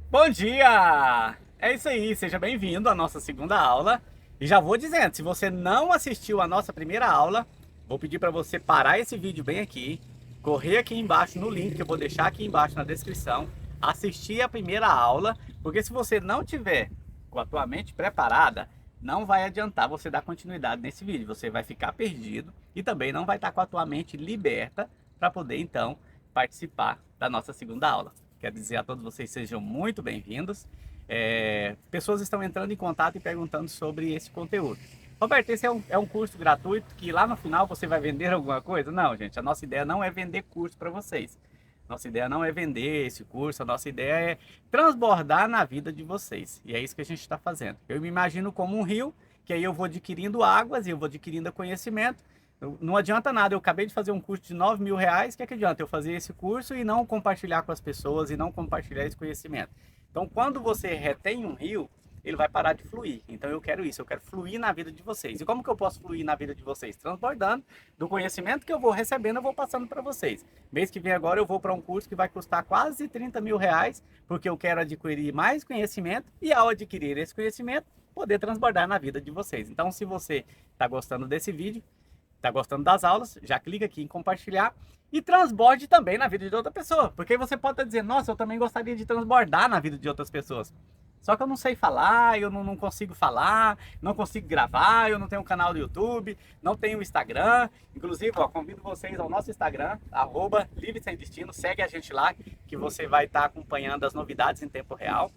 Bom dia! É isso aí, seja bem-vindo à nossa segunda aula. E já vou dizendo, se você não assistiu a nossa primeira aula, vou pedir para você parar esse vídeo bem aqui, correr aqui embaixo no link que eu vou deixar aqui embaixo na descrição, assistir a primeira aula, porque se você não tiver com a tua mente preparada, não vai adiantar você dar continuidade nesse vídeo, você vai ficar perdido e também não vai estar com a tua mente liberta para poder então participar da nossa segunda aula. Quero dizer a todos vocês sejam muito bem-vindos. Pessoas estão entrando em contato e perguntando sobre esse conteúdo. Roberto, esse é um curso gratuito que lá no final você vai vender alguma coisa? Não, gente, a nossa ideia não é vender curso para vocês. Nossa ideia não é vender esse curso, a nossa ideia é transbordar na vida de vocês. E é isso que a gente está fazendo. Eu me imagino como um rio, que aí eu vou adquirindo águas e eu vou adquirindo conhecimento. Não adianta nada, eu acabei de fazer um curso de R$ 9.000, o que adianta eu fazer esse curso e não compartilhar com as pessoas e não compartilhar esse conhecimento? Então, quando você retém um rio, ele vai parar de fluir. Então, eu quero isso, eu quero fluir na vida de vocês. E como que eu posso fluir na vida de vocês? Transbordando do conhecimento que eu vou recebendo, eu vou passando para vocês. Mês que vem agora eu vou para um curso que vai custar quase R$ 30.000, porque eu quero adquirir mais conhecimento e ao adquirir esse conhecimento, poder transbordar na vida de vocês. Então, se você está gostando desse vídeo, está gostando das aulas, já clica aqui em compartilhar e transborde também na vida de outra pessoa. Porque aí você pode estar dizendo, nossa, eu também gostaria de transbordar na vida de outras pessoas. Só que eu não sei falar, eu não consigo falar, não consigo gravar, eu não tenho um canal do YouTube, não tenho Instagram. Inclusive, ó, convido vocês ao nosso Instagram, @Livre Sem Destino, segue a gente lá, que você vai estar acompanhando as novidades em tempo real.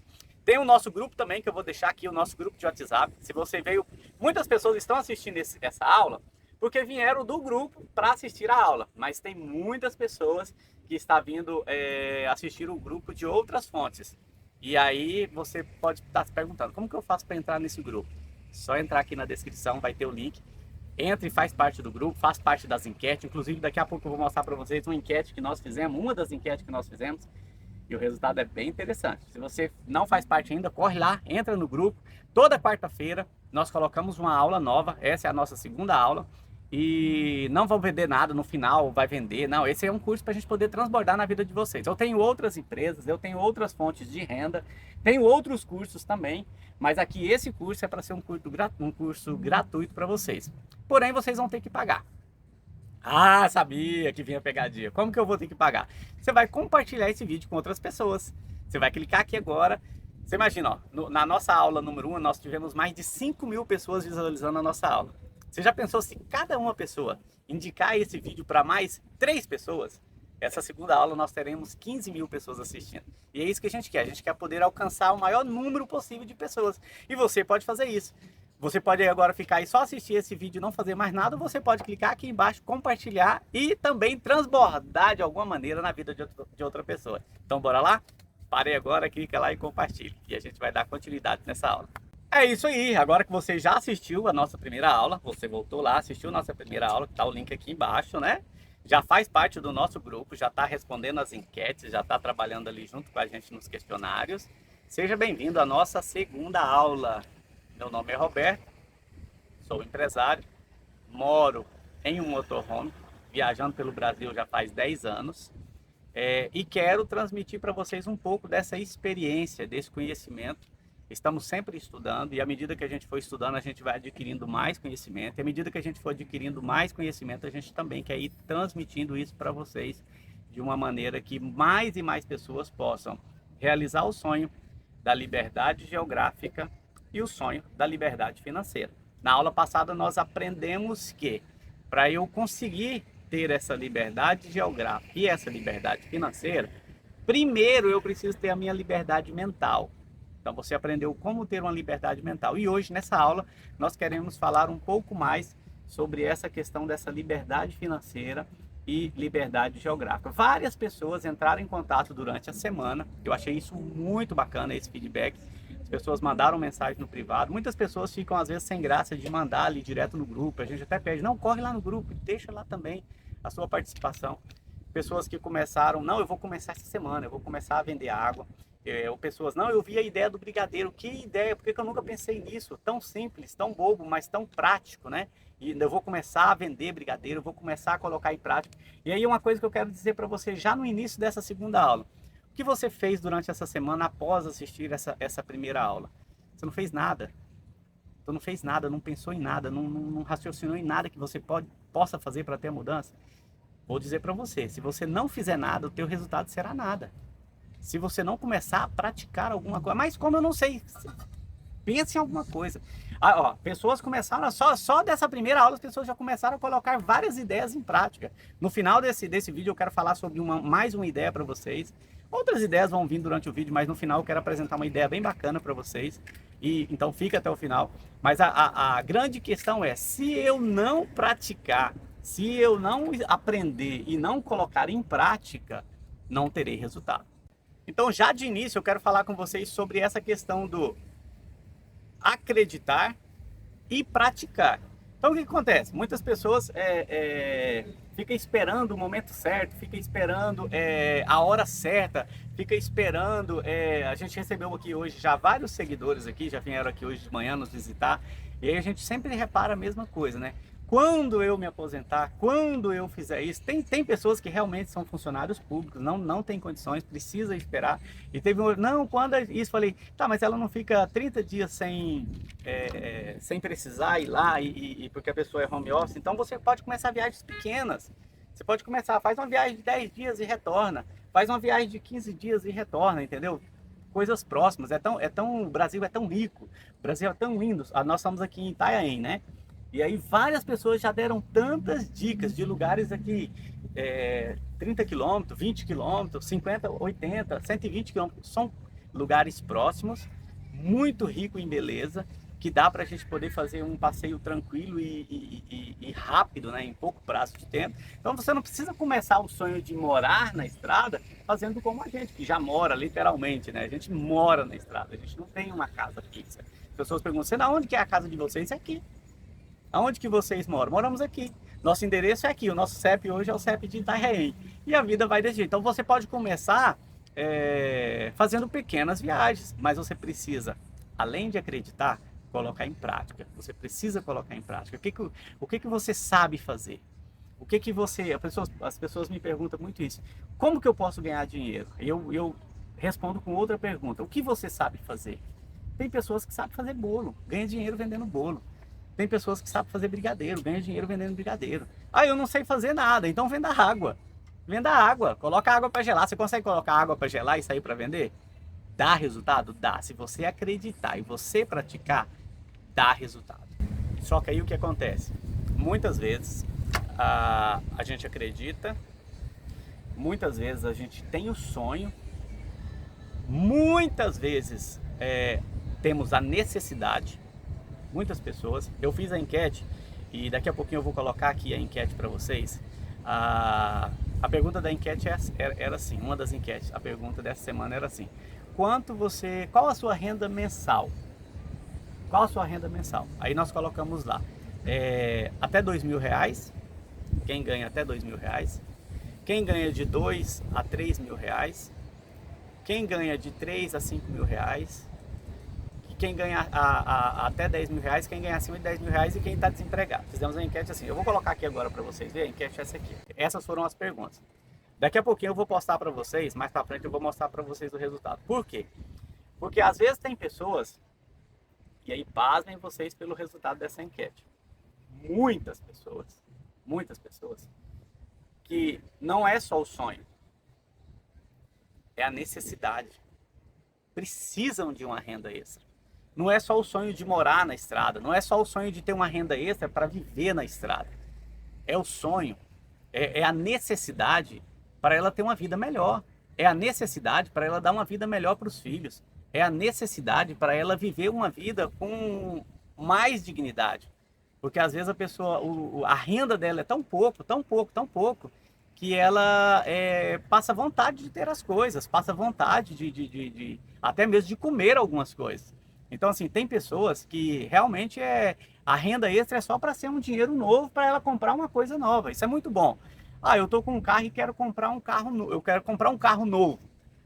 Tem o nosso grupo também, que eu vou deixar aqui, o nosso grupo de WhatsApp. Se você veio, muitas pessoas estão assistindo essa aula, porque vieram do grupo para assistir a aula, mas tem muitas pessoas que estão vindo assistir o grupo de outras fontes. E aí você pode estar se perguntando, como que eu faço para entrar nesse grupo? Só entrar aqui na descrição, vai ter o link. Entre e faz parte do grupo, faz parte das enquetes. Inclusive, daqui a pouco eu vou mostrar para vocês uma enquete que nós fizemos, uma das enquetes que nós fizemos, e o resultado é bem interessante. Se você não faz parte ainda, corre lá, entra no grupo. Toda quarta-feira nós colocamos uma aula nova, essa é a nossa segunda aula. E não vão vender nada no final, vai vender. Não, esse é um curso para a gente poder transbordar na vida de vocês. Eu tenho outras empresas, eu tenho outras fontes de renda, tenho outros cursos também, mas aqui esse curso é para ser um curso gratuito para vocês. Porém, vocês vão ter que pagar. Ah, sabia que vinha pegadinha. Como que eu vou ter que pagar? Você vai compartilhar esse vídeo com outras pessoas. Você vai clicar aqui agora. Você imagina, ó, na nossa aula número 1, nós tivemos mais de 5.000 pessoas visualizando a nossa aula. Você já pensou se cada uma pessoa indicar esse vídeo para mais 3 pessoas? Essa segunda aula nós teremos 15.000 pessoas assistindo. E é isso que a gente quer poder alcançar o maior número possível de pessoas. E você pode fazer isso. Você pode agora ficar aí só assistir esse vídeo e não fazer mais nada, ou você pode clicar aqui embaixo, compartilhar e também transbordar de alguma maneira na vida de outra pessoa. Então bora lá? Pare agora, clica lá e compartilhe. E a gente vai dar continuidade nessa aula. É isso aí, agora que você já assistiu a nossa primeira aula, você voltou lá, assistiu a nossa primeira aula, que está o link aqui embaixo, né? Já faz parte do nosso grupo, já está respondendo as enquetes, já está trabalhando ali junto com a gente nos questionários. Seja bem-vindo à nossa segunda aula. Meu nome é Roberto, sou empresário, moro em um motorhome, viajando pelo Brasil já faz 10 anos, e quero transmitir para vocês um pouco dessa experiência, desse conhecimento. Estamos sempre estudando e à medida que a gente for estudando, a gente vai adquirindo mais conhecimento. E à medida que a gente for adquirindo mais conhecimento, a gente também quer ir transmitindo isso para vocês de uma maneira que mais e mais pessoas possam realizar o sonho da liberdade geográfica e o sonho da liberdade financeira. Na aula passada nós aprendemos que para eu conseguir ter essa liberdade geográfica e essa liberdade financeira, primeiro eu preciso ter a minha liberdade mental. Então você aprendeu como ter uma liberdade mental. E hoje nessa aula nós queremos falar um pouco mais sobre essa questão dessa liberdade financeira e liberdade geográfica. Várias pessoas entraram em contato durante a semana. Eu achei isso muito bacana, esse feedback. As pessoas mandaram mensagem no privado. Muitas pessoas ficam às vezes sem graça de mandar ali direto no grupo. A gente até pede, não, corre lá no grupo, deixa lá também a sua participação. Pessoas que começaram, não, eu vou começar essa semana, eu vou começar a vender água. Ou pessoas, não, eu vi a ideia do brigadeiro, que ideia, por que eu nunca pensei nisso? Tão simples, tão bobo, mas tão prático, né? E eu vou começar a vender brigadeiro, eu vou começar a colocar em prática. E aí uma coisa que eu quero dizer para você já no início dessa segunda aula. O que você fez durante essa semana após assistir essa primeira aula? Você não fez nada. Você não fez nada, não pensou em nada, não raciocinou em nada que você possa fazer para ter a mudança. Vou dizer para você, se você não fizer nada, o teu resultado será nada. Se você não começar a praticar alguma coisa, mas como eu não sei, pense em alguma coisa. Pessoas começaram, só dessa primeira aula, as pessoas já começaram a colocar várias ideias em prática. No final desse vídeo eu quero falar sobre mais uma ideia para vocês. Outras ideias vão vir durante o vídeo, mas no final eu quero apresentar uma ideia bem bacana para vocês. Então fica até o final. Mas a grande questão é, se eu não praticar, se eu não aprender e não colocar em prática, não terei resultado. Então já de início eu quero falar com vocês sobre essa questão do acreditar e praticar. Então o que acontece? Muitas pessoas ficam esperando o momento certo, ficam esperando a hora certa, fica esperando. A gente recebeu aqui hoje já vários seguidores aqui, já vieram aqui hoje de manhã nos visitar, e aí a gente sempre repara a mesma coisa, né? Quando eu me aposentar, quando eu fizer isso, tem pessoas que realmente são funcionários públicos, não tem condições, precisa esperar. E teve quando isso, falei, tá, mas ela não fica 30 dias sem precisar ir lá, porque a pessoa é home office, então você pode começar viagens pequenas. Você pode começar, faz uma viagem de 10 dias e retorna, faz uma viagem de 15 dias e retorna, entendeu? Coisas próximas, o Brasil é tão rico, o Brasil é tão lindo, nós estamos aqui em Itanhaém, né? E aí várias pessoas já deram tantas dicas de lugares aqui, 30 quilômetros, 20 quilômetros, 50, 80, 120 quilômetros, são lugares próximos, muito rico em beleza, que dá para a gente poder fazer um passeio tranquilo e rápido, né, em pouco prazo de tempo. Então você não precisa começar o sonho de morar na estrada fazendo como a gente, que já mora literalmente, né? A gente mora na estrada, a gente não tem uma casa fixa. As pessoas perguntam, onde que é a casa de vocês? É aqui. Aonde que vocês moram? Moramos aqui. Nosso endereço é aqui. O nosso CEP hoje é o CEP de Itanhaém. E a vida vai desse jeito. Então você pode começar fazendo pequenas viagens, mas você precisa, além de acreditar, colocar em prática. Você precisa colocar em prática. O que você sabe fazer? O que você... As pessoas me perguntam muito isso. Como que eu posso ganhar dinheiro? Eu respondo com outra pergunta. O que você sabe fazer? Tem pessoas que sabem fazer bolo, ganha dinheiro vendendo bolo. Tem pessoas que sabem fazer brigadeiro, ganha dinheiro vendendo brigadeiro. Eu não sei fazer nada, então venda água. Venda água, coloca água para gelar. Você consegue colocar água para gelar e sair para vender? Dá resultado? Dá. Se você acreditar e você praticar, dá resultado. Só que aí o que acontece? Muitas vezes a gente acredita, muitas vezes a gente tem o sonho, muitas vezes temos a necessidade. Muitas pessoas, eu fiz a enquete e daqui a pouquinho eu vou colocar aqui a enquete para vocês. A pergunta da enquete era assim, uma das enquetes, a pergunta dessa semana era assim: qual a sua renda mensal? Qual a sua renda mensal? Aí nós colocamos lá, até R$2.000, quem ganha até R$2.000, quem ganha de R$2.000 a R$3.000, quem ganha de R$3.000 a R$5.000, quem ganha até R$10.000, quem ganha acima de R$10.000 e quem está desempregado. Fizemos uma enquete assim. Eu vou colocar aqui agora para vocês verem. A enquete é essa aqui. Essas foram as perguntas. Daqui a pouquinho eu vou postar para vocês, mais para frente eu vou mostrar para vocês o resultado. Por quê? Porque às vezes tem pessoas, e aí pasmem vocês pelo resultado dessa enquete. Muitas pessoas, que não é só o sonho, é a necessidade. Precisam de uma renda extra. Não é só o sonho de morar na estrada, não é só o sonho de ter uma renda extra para viver na estrada. É o sonho, é a necessidade para ela ter uma vida melhor. É a necessidade para ela dar uma vida melhor para os filhos. É a necessidade para ela viver uma vida com mais dignidade. Porque às vezes a pessoa, a renda dela é tão pouco, que ela passa vontade de ter as coisas, passa vontade até mesmo de comer algumas coisas. Então, assim, tem pessoas que realmente a renda extra é só para ser um dinheiro novo para ela comprar uma coisa nova. Isso é muito bom. Eu tô com um carro e quero comprar um carro novo. Eu quero comprar um carro novo.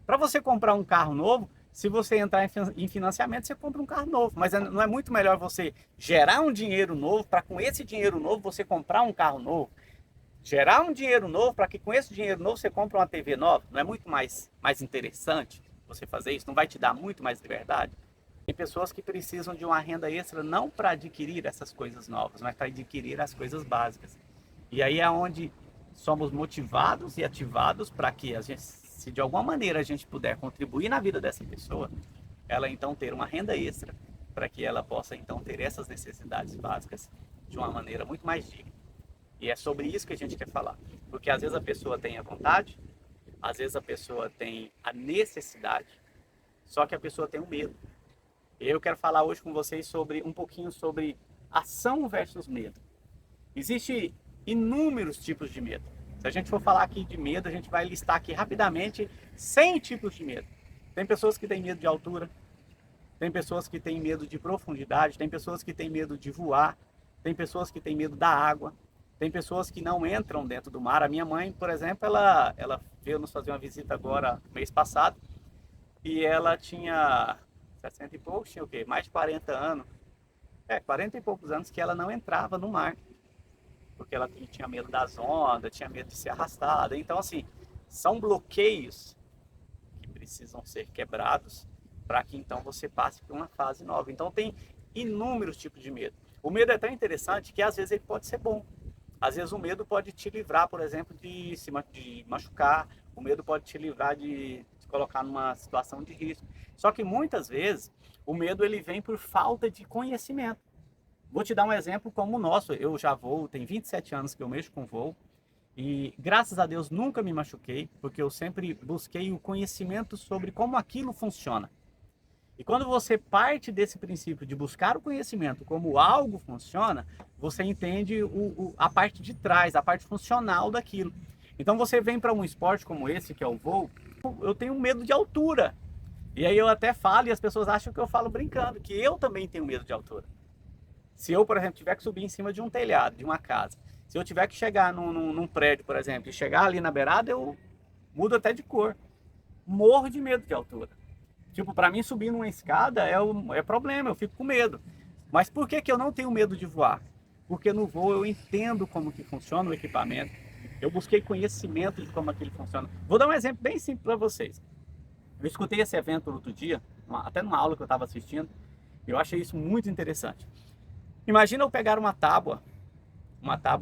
Para você comprar um carro novo, se você entrar em financiamento, você compra um carro novo. Mas não é muito melhor você gerar um dinheiro novo para com esse dinheiro novo você comprar um carro novo? gerar um dinheiro novo para que com esse dinheiro novo você compre uma TV nova. Não é muito mais interessante você fazer isso? Não vai te dar muito mais liberdade? Tem pessoas que precisam de uma renda extra não para adquirir essas coisas novas, mas para adquirir as coisas básicas. E aí é onde somos motivados e ativados para que a gente, se de alguma maneira a gente puder contribuir na vida dessa pessoa, ela então ter uma renda extra para que ela possa então ter essas necessidades básicas de uma maneira muito mais digna. E é sobre isso que a gente quer falar, porque às vezes a pessoa tem a vontade, às vezes a pessoa tem a necessidade, só que a pessoa tem o medo. Eu quero falar hoje com vocês sobre um pouquinho sobre ação versus medo. Existem inúmeros tipos de medo. Se a gente for falar aqui de medo, a gente vai listar aqui rapidamente 100 tipos de medo. Tem pessoas que têm medo de altura, tem pessoas que têm medo de profundidade, tem pessoas que têm medo de voar, tem pessoas que têm medo da água, tem pessoas que não entram dentro do mar. A minha mãe, por exemplo, ela veio nos fazer uma visita agora, mês passado, e ela tinha 60 e poucos, tinha o quê? Mais de 40 anos. 40 e poucos anos que ela não entrava no mar. Porque ela tinha medo das ondas, tinha medo de ser arrastada. Então, assim, são bloqueios que precisam ser quebrados para que então você passe por uma fase nova. Então, tem inúmeros tipos de medo. O medo é tão interessante que às vezes ele pode ser bom. Às vezes o medo pode te livrar, por exemplo, de machucar. O medo pode te livrar de colocar numa situação de risco. Só que muitas vezes o medo ele vem por falta de conhecimento. Vou te dar um exemplo como o nosso. Eu já voo, tem 27 anos que eu mexo com voo e graças a Deus nunca me machuquei, porque eu sempre busquei o conhecimento sobre como aquilo funciona. E quando você parte desse princípio de buscar o conhecimento como algo funciona, você entende a parte de trás, a parte funcional daquilo. Então você vem para um esporte como esse, que é o voo, eu tenho medo de altura. E aí eu até falo e as pessoas acham que eu falo brincando, que eu também tenho medo de altura. Se eu, por exemplo, tiver que subir em cima de um telhado, de uma casa, se eu tiver que chegar num prédio, por exemplo, e chegar ali na beirada, eu mudo até de cor. Morro de medo de altura. Tipo, para mim subir numa escada é problema, eu fico com medo. Mas por que eu não tenho medo de voar? Porque no voo eu entendo como que funciona o equipamento, eu busquei conhecimento de como aquilo funciona. Vou dar um exemplo bem simples para vocês. Eu escutei esse evento outro dia, até numa aula que eu estava assistindo, e eu achei isso muito interessante. Imagina eu pegar uma tábua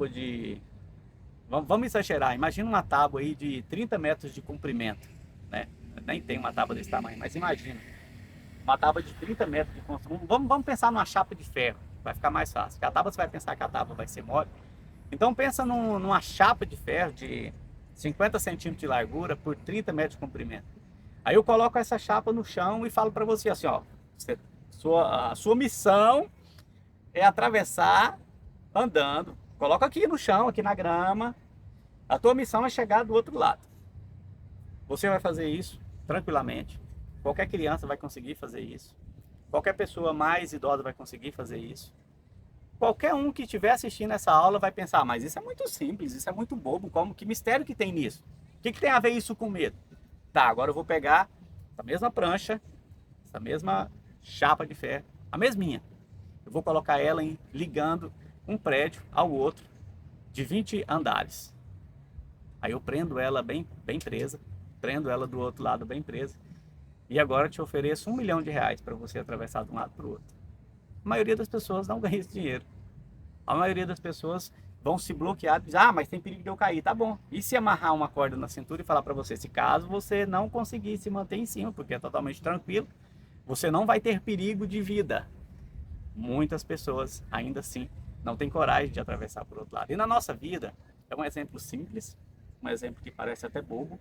de... Vamos exagerar, imagina uma tábua aí de 30 metros de comprimento, né? Nem tem uma tábua desse tamanho, mas imagina. Uma tábua de 30 metros de construção. Vamos pensar numa chapa de ferro, vai ficar mais fácil. Porque a tábua você vai pensar que a tábua vai ser mole. Então pensa numa chapa de ferro de 50 centímetros de largura por 30 metros de comprimento. Aí eu coloco essa chapa no chão e falo para você assim, ó, a sua missão é atravessar andando. Coloca aqui no chão, aqui na grama. A tua missão é chegar do outro lado. Você vai fazer isso tranquilamente. Qualquer criança vai conseguir fazer isso. Qualquer pessoa mais idosa vai conseguir fazer isso. Qualquer um que estiver assistindo essa aula vai pensar, mas isso é muito simples, isso é muito bobo, que mistério que tem nisso? O que tem a ver isso com medo? Tá, agora eu vou pegar essa mesma prancha, essa mesma chapa de ferro, a mesminha. Eu vou colocar ela ligando um prédio ao outro de 20 andares. Aí eu prendo ela bem presa, prendo ela do outro lado bem presa. E agora eu te ofereço R$1 milhão para você atravessar de um lado para o outro. A maioria das pessoas não ganha esse dinheiro. A maioria das pessoas vão se bloquear e dizer, mas tem perigo de eu cair. Tá bom. E se amarrar uma corda na cintura e falar para você, se caso você não conseguir se manter em cima, porque é totalmente tranquilo, você não vai ter perigo de vida. Muitas pessoas ainda assim não têm coragem de atravessar por outro lado. E na nossa vida, é um exemplo simples, um exemplo que parece até bobo,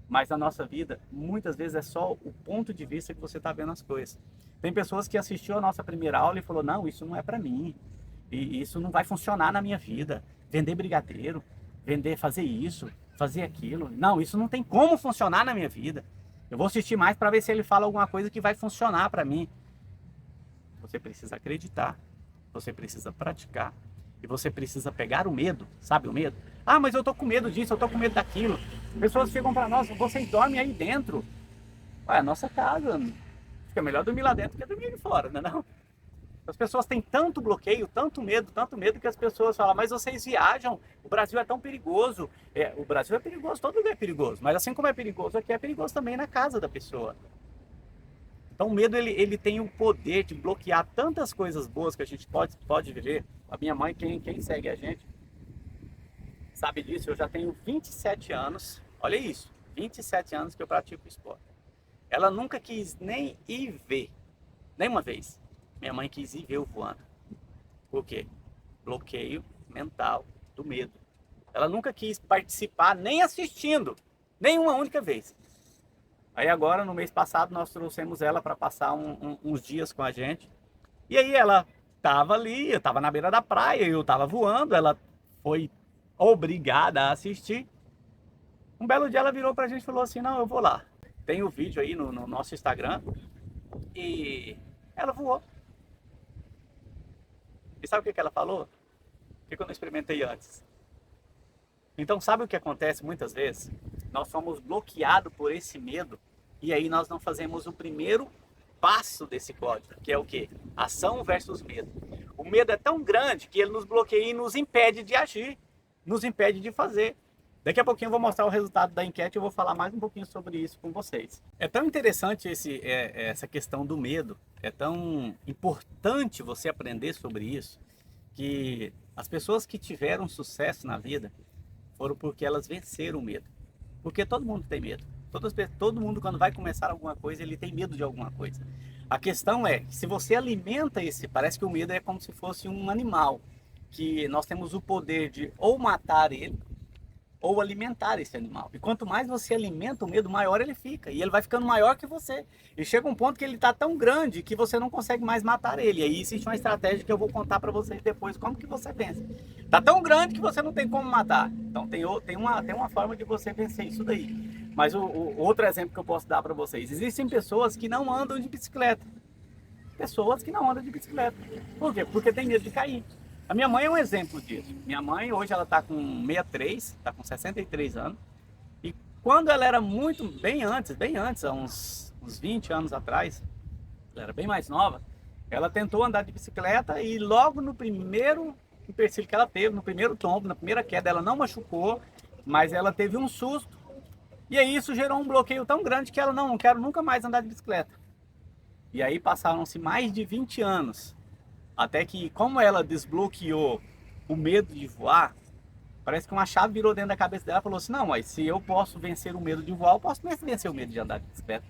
mas na nossa vida, muitas vezes é só o ponto de vista que você está vendo as coisas. Tem pessoas que assistiu a nossa primeira aula e falou, não, isso não é para mim, e isso não vai funcionar na minha vida. Vender brigadeiro, fazer isso, fazer aquilo, não, isso não tem como funcionar na minha vida. Eu vou assistir mais para ver se ele fala alguma coisa que vai funcionar para mim. Você precisa acreditar, você precisa praticar e você precisa pegar o medo, sabe o medo? Ah, mas eu tô com medo disso, eu tô com medo daquilo. Pessoas chegam para nós, vocês dormem aí dentro. Ué, a nossa casa, fica melhor dormir lá dentro que dormir ali fora, não é não? As pessoas têm tanto bloqueio, tanto medo que as pessoas falam, mas vocês viajam, o Brasil é tão perigoso. O Brasil é perigoso, todo lugar é perigoso, mas assim como é perigoso aqui, é perigoso também na casa da pessoa. Então o medo ele tem o poder de bloquear tantas coisas boas que a gente pode viver. A minha mãe, quem segue a gente, sabe disso, eu já tenho 27 anos, olha isso, 27 anos que eu pratico esporte. Ela nunca quis nem ir ver, nem uma vez. Minha mãe quis ir ver eu voando. Por quê? Bloqueio mental do medo. Ela nunca quis participar, nem assistindo, nem uma única vez. Aí agora, no mês passado, nós trouxemos ela para passar uns dias com a gente. E aí ela estava ali, eu estava na beira da praia, eu estava voando, ela foi obrigada a assistir. Um belo dia ela virou pra gente e falou assim, não, eu vou lá. Tem o vídeo aí no nosso Instagram. E ela voou. E sabe o que ela falou? O que eu não experimentei antes. Então sabe o que acontece muitas vezes? Nós somos bloqueados por esse medo. E aí nós não fazemos o primeiro passo desse código. Que é o quê? Ação versus medo. O medo é tão grande que ele nos bloqueia e nos impede de agir. Nos impede de fazer. Daqui a pouquinho eu vou mostrar o resultado da enquete e eu vou falar mais um pouquinho sobre isso com vocês. É tão interessante essa questão do medo, é tão importante você aprender sobre isso, que as pessoas que tiveram sucesso na vida foram porque elas venceram o medo. Porque todo mundo tem medo. Todo mundo, quando vai começar alguma coisa, ele tem medo de alguma coisa. A questão é, se você alimenta parece que o medo é como se fosse um animal, que nós temos o poder de ou matar ele, ou alimentar esse animal. E quanto mais você alimenta o medo, maior ele fica. E ele vai ficando maior que você. E chega um ponto que ele está tão grande que você não consegue mais matar ele. E aí existe uma estratégia que eu vou contar para vocês depois como que você vence. Está tão grande que você não tem como matar. Então tem uma forma de você vencer isso daí. Mas o outro exemplo que eu posso dar para vocês. Existem pessoas que não andam de bicicleta. Pessoas que não andam de bicicleta. Por quê? Porque tem medo de cair. A minha mãe é um exemplo disso. Minha mãe hoje ela está com 63, está com 63 anos. E quando ela era bem antes, há uns 20 anos atrás, ela era bem mais nova, ela tentou andar de bicicleta e logo no primeiro empecilho que ela teve, no primeiro tombo, na primeira queda, ela não machucou, mas ela teve um susto. E aí isso gerou um bloqueio tão grande que ela não quero nunca mais andar de bicicleta. E aí passaram-se mais de 20 anos. Até que, como ela desbloqueou o medo de voar, parece que uma chave virou dentro da cabeça dela e falou assim, não, mas se eu posso vencer o medo de voar, eu posso vencer o medo de andar de bicicleta.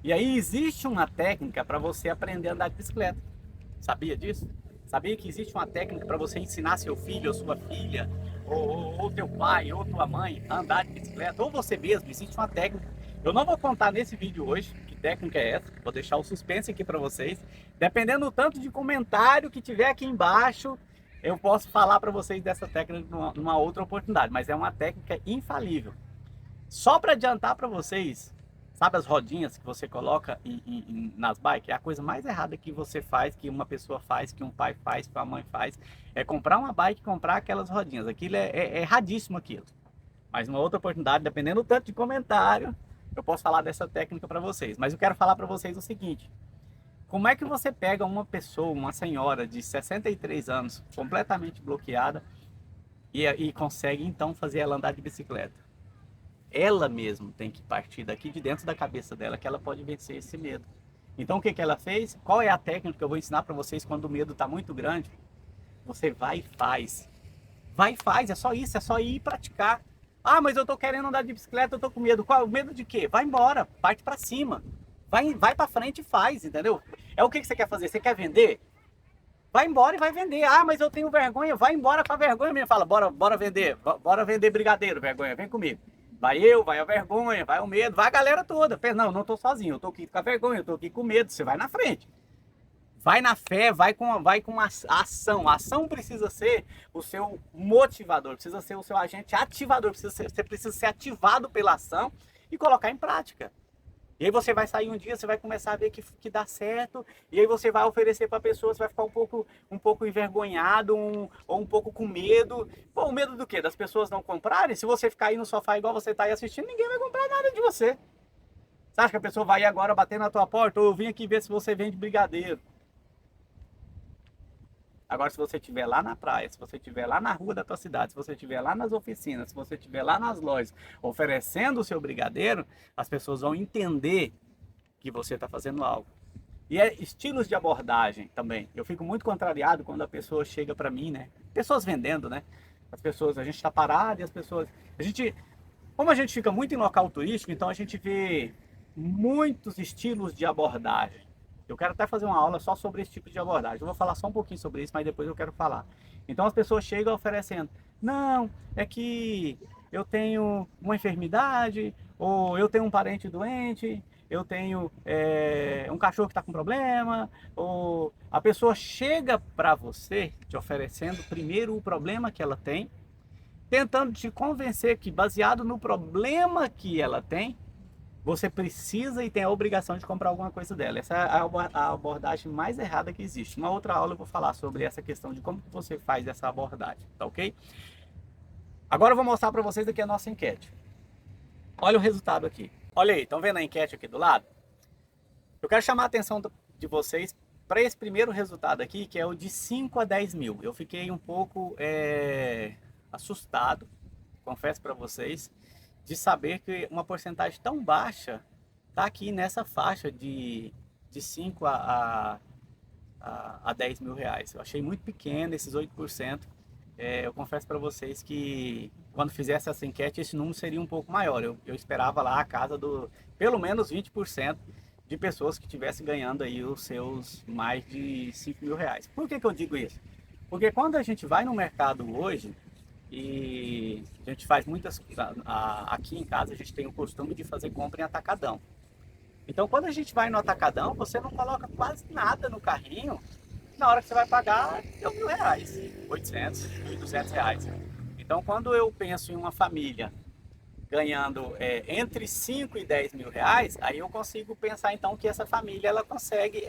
E aí existe uma técnica para você aprender a andar de bicicleta. Sabia disso? Sabia que existe uma técnica para você ensinar seu filho ou sua filha, ou teu pai, ou tua mãe a andar de bicicleta, ou você mesmo, existe uma técnica. Eu não vou contar nesse vídeo hoje que técnica é essa, vou deixar o suspense aqui para vocês. Dependendo do tanto de comentário que tiver aqui embaixo, eu posso falar para vocês dessa técnica numa outra oportunidade, mas é uma técnica infalível. Só para adiantar para vocês, sabe as rodinhas que você coloca nas bikes? É a coisa mais errada que você faz, que uma pessoa faz, que um pai faz, que uma mãe faz, é comprar uma bike e comprar aquelas rodinhas. Aquilo é erradíssimo aquilo. Mas numa outra oportunidade, dependendo do tanto de comentário, eu posso falar dessa técnica para vocês. Mas eu quero falar para vocês o seguinte. Como é que você pega uma pessoa, uma senhora de 63 anos, completamente bloqueada, e consegue então fazer ela andar de bicicleta? Ela mesma tem que partir daqui de dentro da cabeça dela que ela pode vencer esse medo. Então o que ela fez? Qual é a técnica que eu vou ensinar para vocês quando o medo está muito grande? Você vai e faz. Vai e faz, é só isso, é só ir e praticar. Ah, mas eu tô querendo andar de bicicleta, eu tô com medo. Qual? Medo de quê? Vai embora, parte para cima. Vai para frente e faz, entendeu? É o que você quer fazer? Você quer vender? Vai embora e vai vender. Ah, mas eu tenho vergonha. Vai embora com a vergonha mesmo. Fala, bora vender. Bora vender brigadeiro, vergonha. Vem comigo. Vai eu, vai a vergonha, vai o medo, vai a galera toda. Não tô sozinho, eu tô aqui com a vergonha, eu tô aqui com medo. Você vai na frente. Vai na fé, vai com a ação. A ação precisa ser o seu motivador, precisa ser o seu agente ativador. Você precisa ser ativado pela ação e colocar em prática. E aí você vai sair um dia, você vai começar a ver que dá certo, e aí você vai oferecer para a pessoa, você vai ficar um pouco envergonhado, ou um pouco com medo. Pô, o medo do quê? Das pessoas não comprarem? Se você ficar aí no sofá igual você está aí assistindo, ninguém vai comprar nada de você. Você acha que a pessoa vai ir agora bater na tua porta, ou eu vim aqui ver se você vende brigadeiro? Agora, se você estiver lá na praia, se você estiver lá na rua da tua cidade, se você estiver lá nas oficinas, se você estiver lá nas lojas oferecendo o seu brigadeiro, as pessoas vão entender que você está fazendo algo. E é estilos de abordagem também. Eu fico muito contrariado quando a pessoa chega para mim, né? Pessoas vendendo, né? As pessoas, a gente está parado e as pessoas... Como a gente fica muito em local turístico, então a gente vê muitos estilos de abordagem. Eu quero até fazer uma aula só sobre esse tipo de abordagem. Eu vou falar só um pouquinho sobre isso, mas depois eu quero falar. Então as pessoas chegam oferecendo, não, é que eu tenho uma enfermidade, ou eu tenho um parente doente, eu tenho um cachorro que está com problema, ou a pessoa chega para você te oferecendo primeiro o problema que ela tem, tentando te convencer que baseado no problema que ela tem, você precisa e tem a obrigação de comprar alguma coisa dela. Essa é a abordagem mais errada que existe. Uma outra aula eu vou falar sobre essa questão de como você faz essa abordagem, tá ok? Agora eu vou mostrar para vocês aqui a nossa enquete. Olha o resultado aqui. Olha aí, estão vendo a enquete aqui do lado? Eu quero chamar a atenção de vocês para esse primeiro resultado aqui, que é o de 5 a 10 mil. Eu fiquei um pouco assustado, confesso para vocês, de saber que uma porcentagem tão baixa está aqui nessa faixa de 5 a 10 mil reais. Eu achei muito pequeno esses 8%. Eu confesso para vocês que quando fizesse essa enquete, esse número seria um pouco maior. Eu esperava lá a casa do pelo menos 20% de pessoas que estivessem ganhando aí os seus mais de 5 mil reais. Por que eu digo isso? Porque quando a gente vai no mercado hoje, e a gente faz muitas... Aqui em casa a gente tem o costume de fazer compra em atacadão. Então quando a gente vai no atacadão, você não coloca quase nada no carrinho. Na hora que você vai pagar, deu R$1.000, 800, 1.200 reais. Então quando eu penso em uma família ganhando entre 5 e 10 mil reais, aí eu consigo pensar então que essa família ela consegue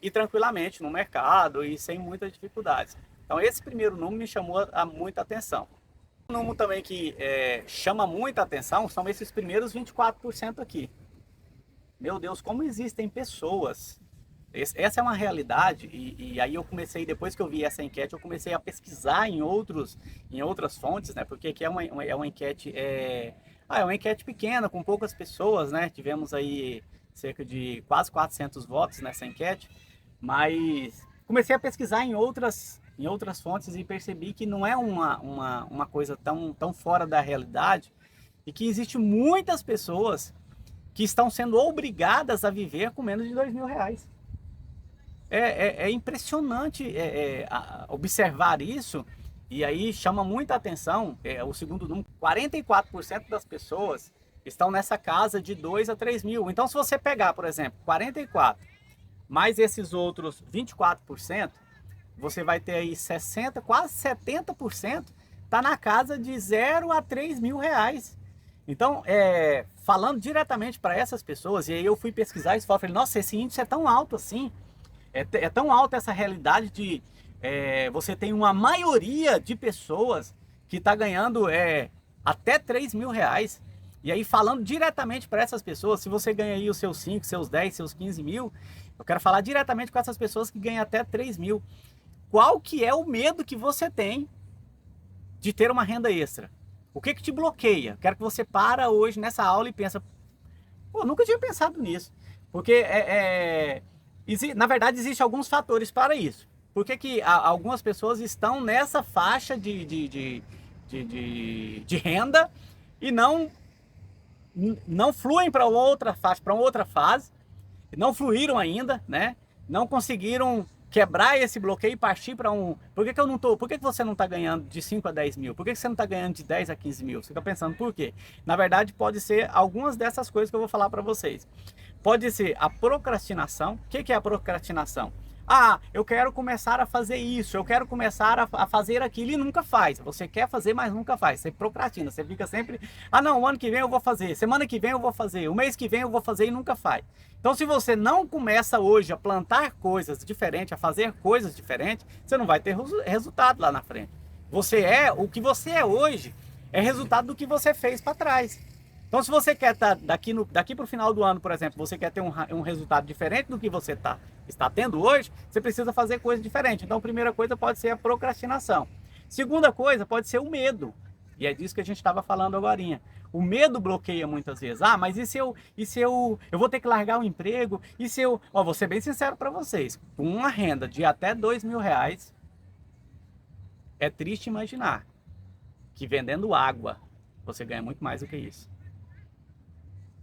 ir tranquilamente no mercado e sem muitas dificuldades. Então esse primeiro número me chamou muita atenção. Um número também que chama muita atenção são esses primeiros 24% aqui. Meu Deus, como existem pessoas. Essa é uma realidade e aí eu comecei, depois que eu vi essa enquete, eu comecei a pesquisar em outras fontes, né? Porque aqui é uma enquete, uma enquete pequena, com poucas pessoas, né? Tivemos aí cerca de quase 400 votos nessa enquete, mas comecei a pesquisar em outras fontes e percebi que não é uma coisa tão fora da realidade e que existe muitas pessoas que estão sendo obrigadas a viver com menos de R$2.000. É impressionante observar isso, e aí chama muita atenção o segundo número: 44% das pessoas estão nessa casa de 2 a 3 mil. Então se você pegar, por exemplo, 44 mais esses outros 24%, você vai ter aí 60, quase 70% está na casa de 0 a 3 mil reais. Então, falando diretamente para essas pessoas, e aí eu fui pesquisar isso e falei, nossa, esse índice é tão alto assim. É tão alta essa realidade de você tem uma maioria de pessoas que está ganhando até 3 mil reais. E aí falando diretamente para essas pessoas, se você ganha aí os seus 5, seus 10, seus 15 mil, eu quero falar diretamente com essas pessoas que ganham até 3 mil. Qual que é o medo que você tem de ter uma renda extra? O que te bloqueia? Quero que você para hoje nessa aula e pensa, pô, nunca tinha pensado nisso. Porque na verdade, existem alguns fatores para isso. Por que algumas pessoas estão nessa faixa de renda e não fluem para outra faixa, para outra fase, não fluíram ainda, né? Não conseguiram quebrar esse bloqueio e partir para Por que você não está ganhando de 5 a 10 mil? Por que você não está ganhando de 10 a 15 mil? Você fica pensando por quê? Na verdade, pode ser algumas dessas coisas que eu vou falar para vocês. Pode ser a procrastinação. O que é a procrastinação? Ah, eu quero começar a fazer isso, eu quero começar a fazer aquilo e nunca faz. Você quer fazer, mas nunca faz. Você procrastina, você fica sempre... Ah não, o ano que vem eu vou fazer, semana que vem eu vou fazer, o mês que vem eu vou fazer e nunca faz. Então se você não começa hoje a plantar coisas diferentes, a fazer coisas diferentes, você não vai ter resultado lá na frente. O que você é hoje é resultado do que você fez para trás. Então, se você quer estar daqui para o final do ano, por exemplo, você quer ter um resultado diferente do que você está tendo hoje, você precisa fazer coisas diferentes. Então, a primeira coisa pode ser a procrastinação. Segunda coisa pode ser o medo. E é disso que a gente estava falando agorinha. O medo bloqueia muitas vezes. Ah, mas e se eu vou ter que largar o emprego? E se eu, ó, vou ser bem sincero para vocês, com uma renda de até R$ 2.000, é triste imaginar que vendendo água você ganha muito mais do que isso.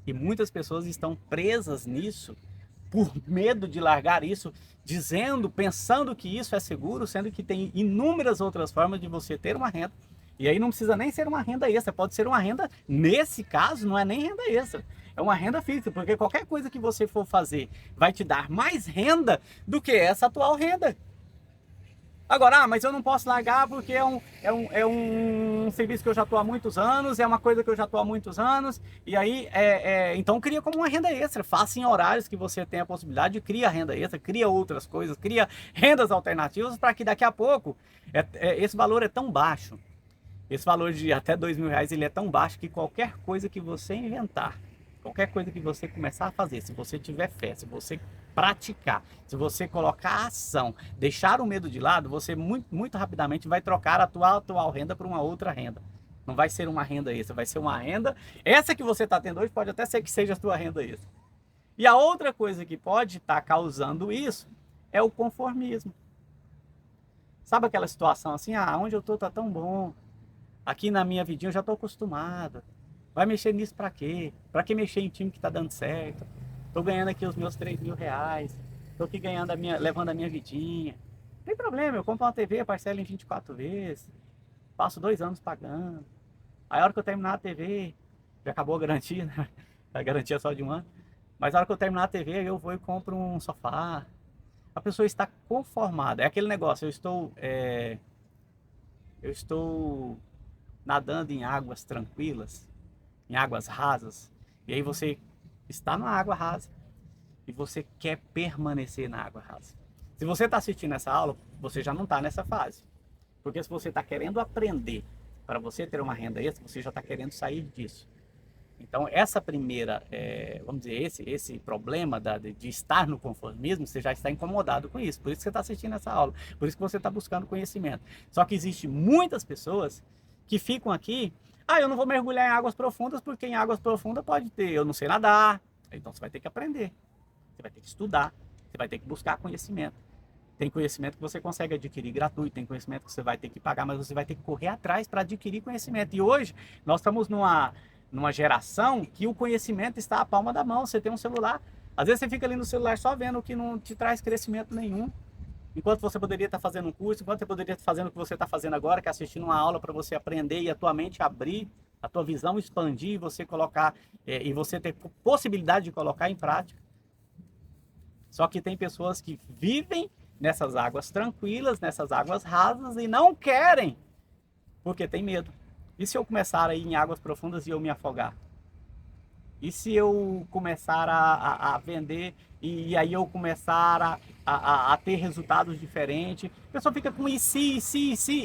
E muitas pessoas estão presas nisso por medo de largar isso, pensando que isso é seguro, sendo que tem inúmeras outras formas de você ter uma renda. E aí não precisa nem ser uma renda extra, pode ser uma renda, nesse caso, não é nem renda extra, é uma renda fixa, porque qualquer coisa que você for fazer vai te dar mais renda do que essa atual renda. Agora, mas eu não posso largar porque é um serviço que eu já estou há muitos anos, é uma coisa que eu já estou há muitos anos, e aí, então cria como uma renda extra, faça em horários que você tem a possibilidade, cria renda extra, cria outras coisas, cria rendas alternativas para que daqui a pouco, esse valor é tão baixo, esse valor de até R$ 2.000, ele é tão baixo que qualquer coisa que você inventar, qualquer coisa que você começar a fazer, se você tiver fé, se você praticar, se você colocar a ação, deixar o medo de lado, você muito rapidamente vai trocar a tua atual renda por uma outra renda. Não vai ser uma renda extra, vai ser uma renda. Essa que você está tendo hoje pode até ser que seja a tua renda extra. E a outra coisa que pode estar causando isso é o conformismo. Sabe aquela situação assim, ah, onde eu tô tá tão bom, aqui na minha vidinha eu já tô acostumado, vai mexer nisso pra quê? Pra que mexer em time que tá dando certo? Tô ganhando aqui os meus R$ 3.000, tô aqui ganhando levando a minha vidinha. Não tem problema, eu compro uma TV, parcelo em 24 vezes, passo 2 anos pagando. Aí a hora que eu terminar a TV, já acabou a garantia, né? A garantia é só de um ano. Mas a hora que eu terminar a TV, eu vou e compro um sofá. A pessoa está conformada. É aquele negócio, eu estou nadando em águas tranquilas, em águas rasas. E aí você está na água rasa e você quer permanecer na água rasa. Se você está assistindo essa aula, você já não está nessa fase. Porque se você está querendo aprender para você ter uma renda extra, você já está querendo sair disso. Então, essa primeira, vamos dizer, esse problema de estar no conformismo, você já está incomodado com isso. Por isso que você está assistindo essa aula. Por isso que você está buscando conhecimento. Só que existem muitas pessoas que ficam aqui, ah, eu não vou mergulhar em águas profundas, porque em águas profundas pode ter, eu não sei nadar. Então, você vai ter que aprender. Você vai ter que estudar. Você vai ter que buscar conhecimento. Tem conhecimento que você consegue adquirir gratuito, tem conhecimento que você vai ter que pagar, mas você vai ter que correr atrás para adquirir conhecimento. E hoje, nós estamos numa geração que o conhecimento está à palma da mão. Você tem um celular, às vezes você fica ali no celular só vendo o que não te traz crescimento nenhum, enquanto você poderia estar fazendo um curso, enquanto você poderia estar fazendo o que você está fazendo agora, que é assistindo uma aula para você aprender e a tua mente abrir, a tua visão expandir e você colocar, e você ter possibilidade de colocar em prática. Só que tem pessoas que vivem nessas águas tranquilas, nessas águas rasas e não querem, porque tem medo. E se eu começar a ir em águas profundas e eu me afogar? E se eu começar a vender e aí eu começar a ter resultados diferentes? A pessoa fica com e se,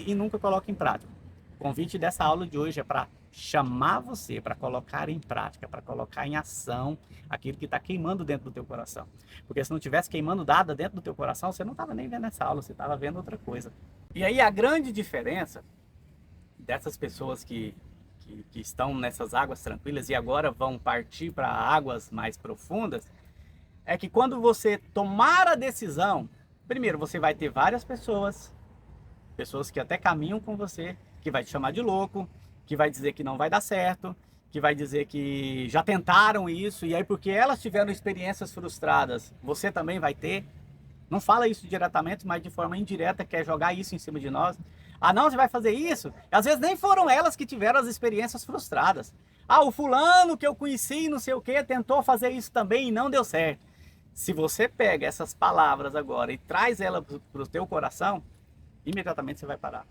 e nunca coloca em prática. O convite dessa aula de hoje é para chamar você, para colocar em prática, para colocar em ação aquilo que está queimando dentro do teu coração. Porque se não tivesse queimando nada dentro do teu coração, você não estava nem vendo essa aula, você estava vendo outra coisa. E aí a grande diferença dessas pessoas que estão nessas águas tranquilas e agora vão partir para águas mais profundas, é que quando você tomar a decisão, primeiro você vai ter várias pessoas que até caminham com você, que vai te chamar de louco, que vai dizer que não vai dar certo, que vai dizer que já tentaram isso, e aí porque elas tiveram experiências frustradas, você também vai ter. Não fala isso diretamente, mas de forma indireta quer jogar isso em cima de nós. Ah, não, você vai fazer isso? Às vezes nem foram elas que tiveram as experiências frustradas. Ah, o fulano que eu conheci, não sei o que, tentou fazer isso também e não deu certo. Se você pega essas palavras agora e traz elas para o teu coração, imediatamente você vai parar.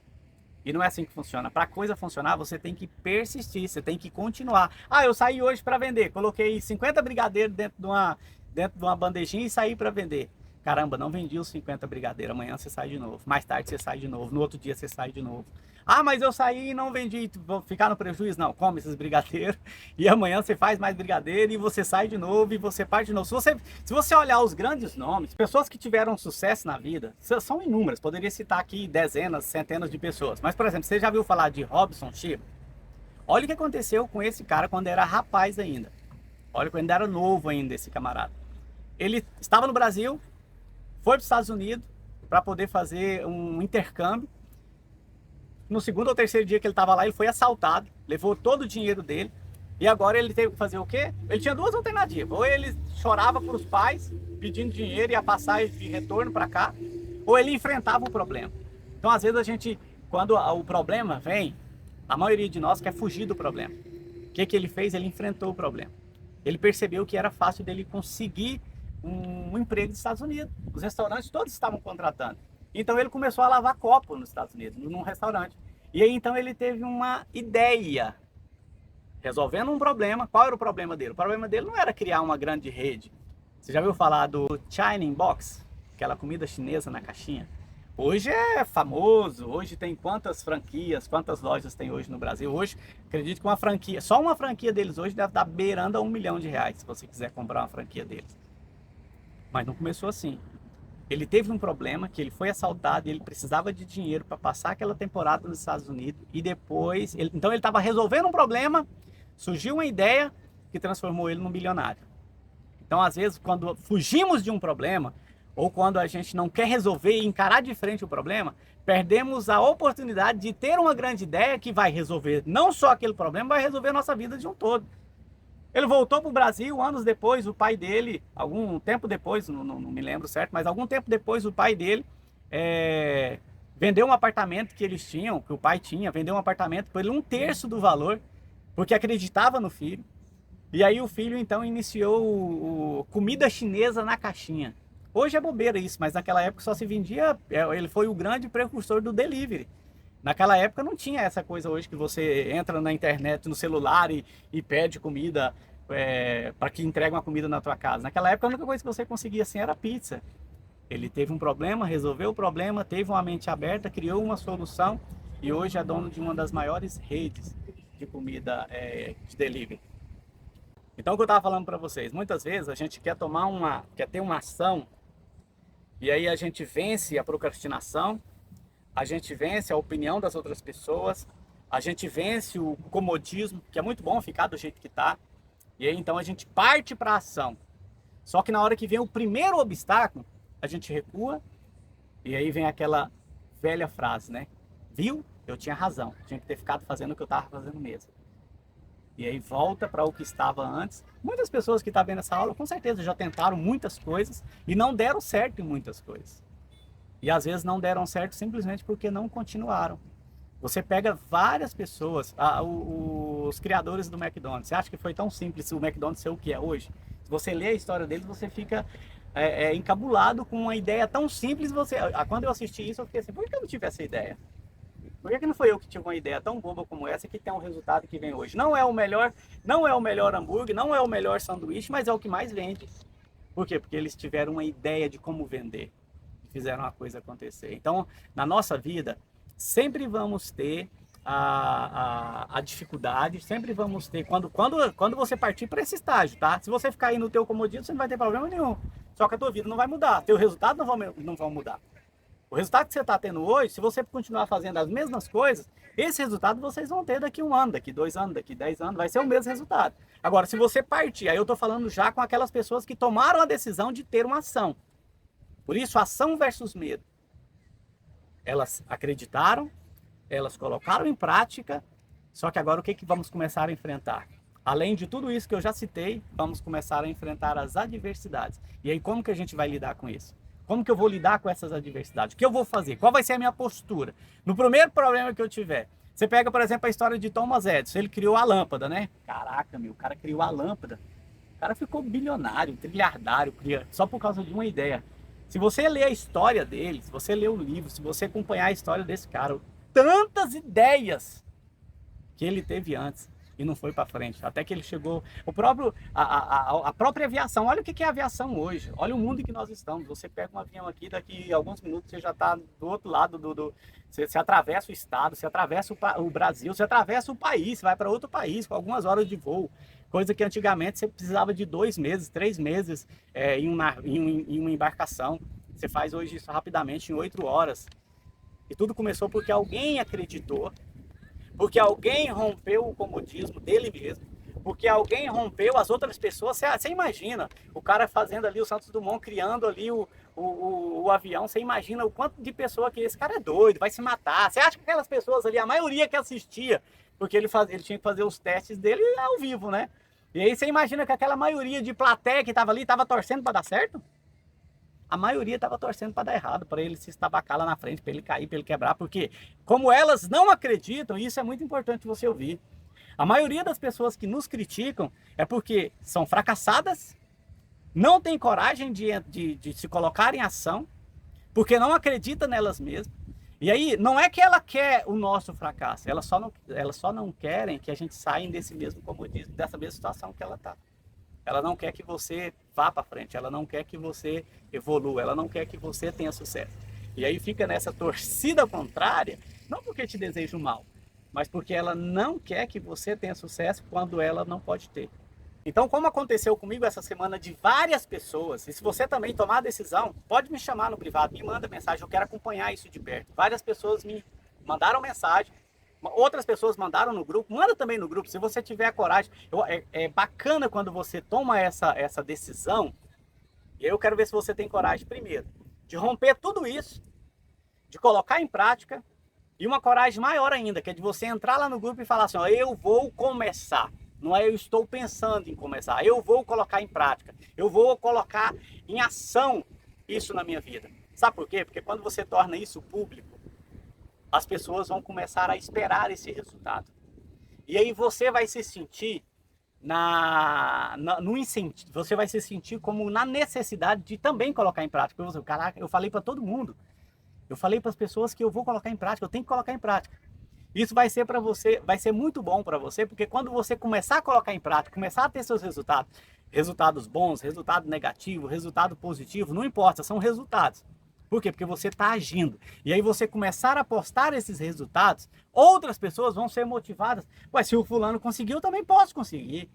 E não é assim que funciona. Para a coisa funcionar, você tem que persistir, você tem que continuar. Ah, eu saí hoje para vender, coloquei 50 brigadeiros dentro de uma bandejinha e saí para vender. Caramba, não vendi os 50 brigadeiros, amanhã você sai de novo. Mais tarde você sai de novo, no outro dia você sai de novo. Ah, mas eu saí e não vendi, vou ficar no prejuízo? Não, come esses brigadeiros e amanhã você faz mais brigadeiro e você sai de novo e você parte de novo. Se você olhar os grandes nomes, pessoas que tiveram sucesso na vida, são inúmeras, poderia citar aqui dezenas, centenas de pessoas. Mas, por exemplo, você já viu falar de Robinson Chico? Olha o que aconteceu com esse cara quando era rapaz ainda. Olha quando era novo ainda esse camarada. Ele estava no Brasil, foi para os Estados Unidos para poder fazer um intercâmbio. No segundo ou terceiro dia que ele estava lá, ele foi assaltado, levou todo o dinheiro dele. E agora ele teve que fazer o quê? Ele tinha duas alternativas. Ou ele chorava para os pais, pedindo dinheiro e a passagem de retorno para cá, ou ele enfrentava o problema. Então, às vezes, a gente, quando o problema vem, a maioria de nós quer fugir do problema. O que ele fez? Ele enfrentou o problema. Ele percebeu que era fácil dele conseguir um emprego nos Estados Unidos. Os restaurantes todos estavam contratando. Então ele começou a lavar copo nos Estados Unidos, num restaurante. E aí então ele teve uma ideia, resolvendo um problema. Qual era o problema dele? O problema dele não era criar uma grande rede. Você já ouviu falar do China Box? Aquela comida chinesa na caixinha? Hoje é famoso, hoje tem quantas franquias, quantas lojas tem hoje no Brasil? Hoje, acredito que uma franquia, só uma franquia deles hoje deve estar beirando a R$1 milhão, se você quiser comprar uma franquia deles. Mas não começou assim. Ele teve um problema que ele foi assaltado e ele precisava de dinheiro para passar aquela temporada nos Estados Unidos. E depois, então ele estava resolvendo um problema, surgiu uma ideia que transformou ele num bilionário. Então, às vezes, quando fugimos de um problema, ou quando a gente não quer resolver e encarar de frente o problema, perdemos a oportunidade de ter uma grande ideia que vai resolver não só aquele problema, vai resolver a nossa vida de um todo. Ele voltou para o Brasil anos depois, o pai dele, algum tempo depois, não me lembro certo, mas algum tempo depois o pai dele vendeu um apartamento que eles tinham, que o pai tinha, vendeu um apartamento por ele 1/3 do valor, porque acreditava no filho. E aí o filho então iniciou o comida chinesa na caixinha. Hoje é bobeira isso, mas naquela época só se vendia, ele foi o grande precursor do delivery. Naquela época não tinha essa coisa hoje que você entra na internet, no celular e pede comida para que entregue uma comida na tua casa. Naquela época a única coisa que você conseguia assim era pizza. Ele teve um problema, resolveu o problema, teve uma mente aberta, criou uma solução e hoje é dono de uma das maiores redes de comida de delivery. Então o que eu estava falando para vocês, muitas vezes a gente quer ter uma ação e aí a gente vence a procrastinação, a gente vence a opinião das outras pessoas, a gente vence o comodismo, que é muito bom ficar do jeito que está, e aí então a gente parte para a ação. Só que na hora que vem o primeiro obstáculo, a gente recua, e aí vem aquela velha frase, né? Viu? Eu tinha razão, tinha que ter ficado fazendo o que eu estava fazendo mesmo. E aí volta para o que estava antes. Muitas pessoas que estão vendo essa aula, com certeza já tentaram muitas coisas e não deram certo em muitas coisas. E às vezes não deram certo simplesmente porque não continuaram. Você pega várias pessoas, os criadores do McDonald's. Você acha que foi tão simples o McDonald's ser o que é hoje? Se você lê a história deles, você fica encabulado com uma ideia tão simples. Quando eu assisti isso, eu fiquei assim, por que eu não tive essa ideia? Por que não foi eu que tive uma ideia tão boba como essa que tem um resultado que vem hoje? Não é o melhor hambúrguer, não é o melhor sanduíche, mas é o que mais vende. Por quê? Porque eles tiveram uma ideia de como vender. Fizeram a coisa acontecer. Então, na nossa vida, sempre vamos ter a dificuldade, sempre vamos ter, quando você partir para esse estágio, tá? Se você ficar aí no teu comodismo, você não vai ter problema nenhum. Só que a tua vida não vai mudar, teu resultado não vai mudar. O resultado que você está tendo hoje, se você continuar fazendo as mesmas coisas, esse resultado vocês vão ter daqui 1 ano, daqui 2 anos, daqui 10 anos, vai ser o mesmo resultado. Agora, se você partir, aí eu estou falando já com aquelas pessoas que tomaram a decisão de ter uma ação. Por isso, ação versus medo. Elas acreditaram, elas colocaram em prática, só que agora o que vamos começar a enfrentar? Além de tudo isso que eu já citei, vamos começar a enfrentar as adversidades. E aí, como que a gente vai lidar com isso? Como que eu vou lidar com essas adversidades? O que eu vou fazer? Qual vai ser a minha postura? No primeiro problema que eu tiver, você pega, por exemplo, a história de Thomas Edison. Ele criou a lâmpada, né? Caraca, o cara criou a lâmpada. O cara ficou bilionário, trilhardário, só por causa de uma ideia. Se você ler a história dele, se você ler o livro, se você acompanhar a história desse cara, tantas ideias que ele teve antes. e não foi para frente. Até que ele chegou, a própria aviação, olha o que é a aviação hoje, olha o mundo em que nós estamos. Você pega um avião aqui, daqui a alguns minutos você já está do outro lado você atravessa o estado, você atravessa o Brasil, você atravessa o país, você vai para outro país com algumas horas de voo. Coisa que antigamente você precisava de 2 meses, 3 meses em uma embarcação. Você faz hoje isso rapidamente, em 8 horas. E tudo começou porque alguém acreditou, porque alguém rompeu o comodismo dele mesmo, porque alguém rompeu as outras pessoas. Você imagina o cara fazendo ali o Santos Dumont, criando ali o avião. Você imagina o quanto de pessoa que esse cara é doido, vai se matar. Você acha que aquelas pessoas ali, a maioria que assistia, porque ele tinha que fazer os testes dele ao vivo, né? E aí você imagina que aquela maioria de plateia que estava ali estava torcendo para dar certo? A maioria estava torcendo para dar errado, para ele se estabacar lá na frente, para ele cair, para ele quebrar, porque como elas não acreditam, isso é muito importante você ouvir. A maioria das pessoas que nos criticam é porque são fracassadas, não têm coragem de se colocar em ação, porque não acredita nelas mesmas. E aí, não é que ela quer o nosso fracasso, elas só não querem que a gente saia desse mesmo comodismo, dessa mesma situação que ela está. Ela não quer que você vá para frente, ela não quer que você evolua, ela não quer que você tenha sucesso. E aí fica nessa torcida contrária, não porque te deseja o mal, mas porque ela não quer que você tenha sucesso quando ela não pode ter. Então, como aconteceu comigo essa semana de várias pessoas, e se você também tomar a decisão, pode me chamar no privado, me manda mensagem, eu quero acompanhar isso de perto. Várias pessoas me mandaram mensagem, outras pessoas mandaram no grupo, manda também no grupo, se você tiver a coragem. É bacana quando você toma essa decisão, e eu quero ver se você tem coragem primeiro, de romper tudo isso, de colocar em prática, e uma coragem maior ainda, que é de você entrar lá no grupo e falar assim, ó, eu vou começar. Não é eu estou pensando em começar, eu vou colocar em prática, eu vou colocar em ação isso na minha vida. Sabe por quê? Porque quando você torna isso público, as pessoas vão começar a esperar esse resultado. E aí você vai se sentir no incentivo, você vai se sentir como na necessidade de também colocar em prática. Caraca, eu falei para todo mundo, eu falei para as pessoas que eu vou colocar em prática, eu tenho que colocar em prática. Isso vai ser para você, vai ser muito bom para você, porque quando você começar a colocar em prática, começar a ter seus resultados, resultados bons, resultado negativo, resultado positivo, não importa, são resultados. Por quê? Porque você está agindo. E aí você começar a postar esses resultados, outras pessoas vão ser motivadas. Ué, se o fulano conseguiu, eu também posso conseguir.